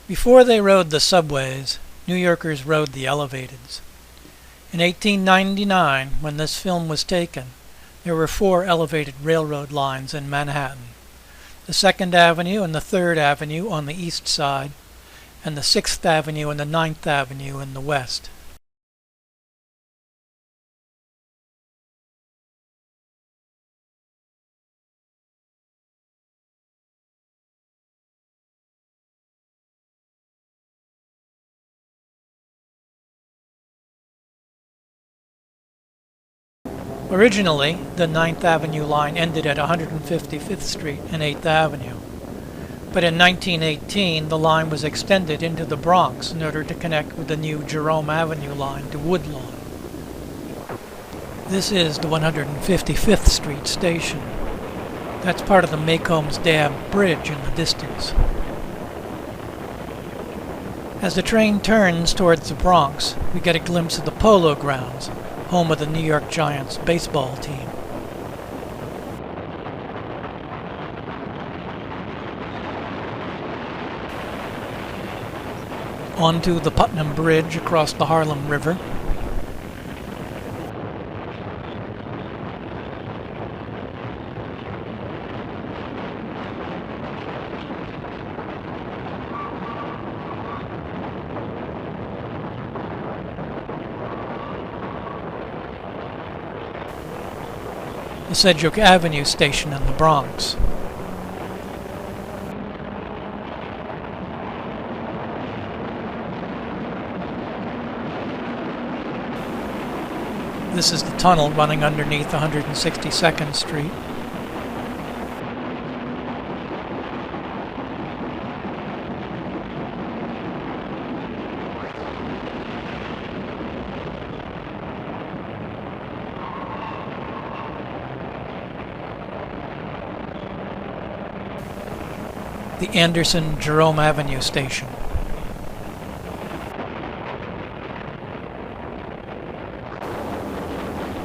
Before they rode the subways, New Yorkers rode the elevateds. In 1899, when this film was taken, there were 4 elevated railroad lines in Manhattan: the 2nd Avenue and the 3rd Avenue on the east side, and the 6th Avenue and the 9th Avenue in the west. Originally, the 9th Avenue line ended at 155th Street and 8th Avenue. But in 1918, the line was extended into the Bronx in order to connect with the new Jerome Avenue line to Woodlawn. This is the 155th Street station. That's part of the Maycomb's Dam Bridge in the distance. As the train turns towards the Bronx, we get a glimpse of the Polo grounds, home of the New York Giants baseball team. Onto the Putnam Bridge across the Harlem River. The Sedgwick Avenue station in the Bronx. This is the tunnel running underneath 162nd Street. The Anderson-Jerome Avenue station.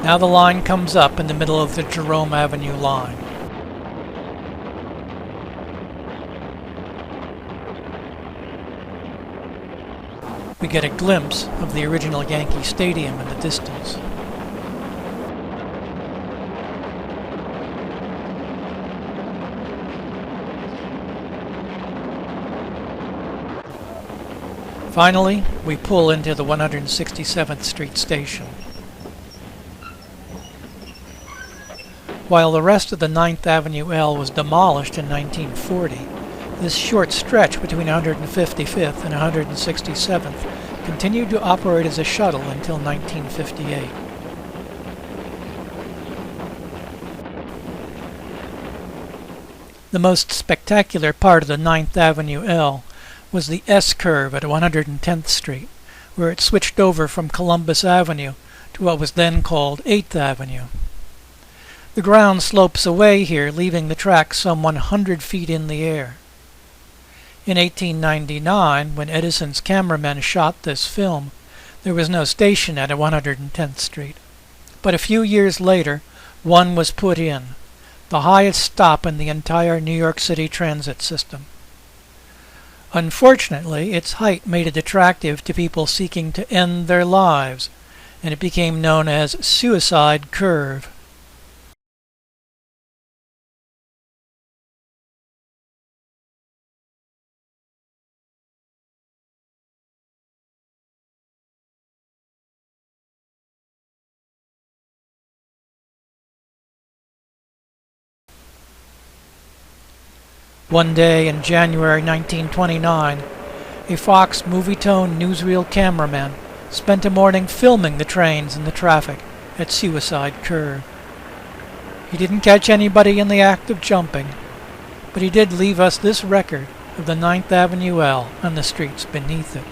Now the line comes up in the middle of the Jerome Avenue line. We get a glimpse of the original Yankee Stadium in the distance. Finally, we pull into the 167th Street station. While the rest of the 9th Avenue L was demolished in 1940, this short stretch between 155th and 167th continued to operate as a shuttle until 1958. The most spectacular part of the 9th Avenue L was the S-curve at 110th Street, where it switched over from Columbus Avenue to what was then called 8th Avenue. The ground slopes away here, leaving the track some 100 feet in the air. In 1899, when Edison's cameramen shot this film, there was no station at 110th Street. But a few years later, one was put in, the highest stop in the entire New York City transit system. Unfortunately, its height made it attractive to people seeking to end their lives, and it became known as Suicide Curve. One day in January 1929, a Fox Movietone newsreel cameraman spent a morning filming the trains and the traffic at Suicide Curve. He didn't catch anybody in the act of jumping, but he did leave us this record of the 9th Avenue L and the streets beneath it.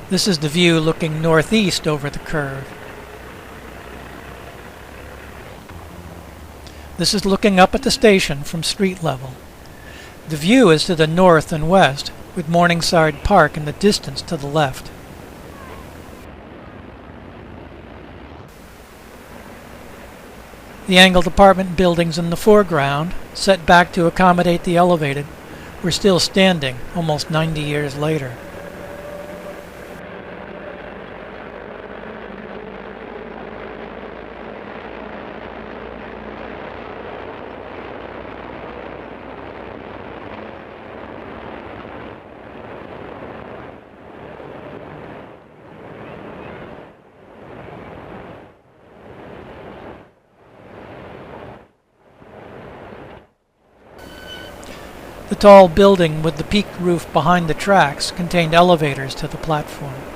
This is the view looking northeast over the curve. This is looking up at the station from street level. The view is to the north and west, with Morningside Park in the distance to the left. The angled apartment buildings in the foreground, set back to accommodate the elevated, were still standing almost 90 years later. The tall building with the peaked roof behind the tracks contained elevators to the platform.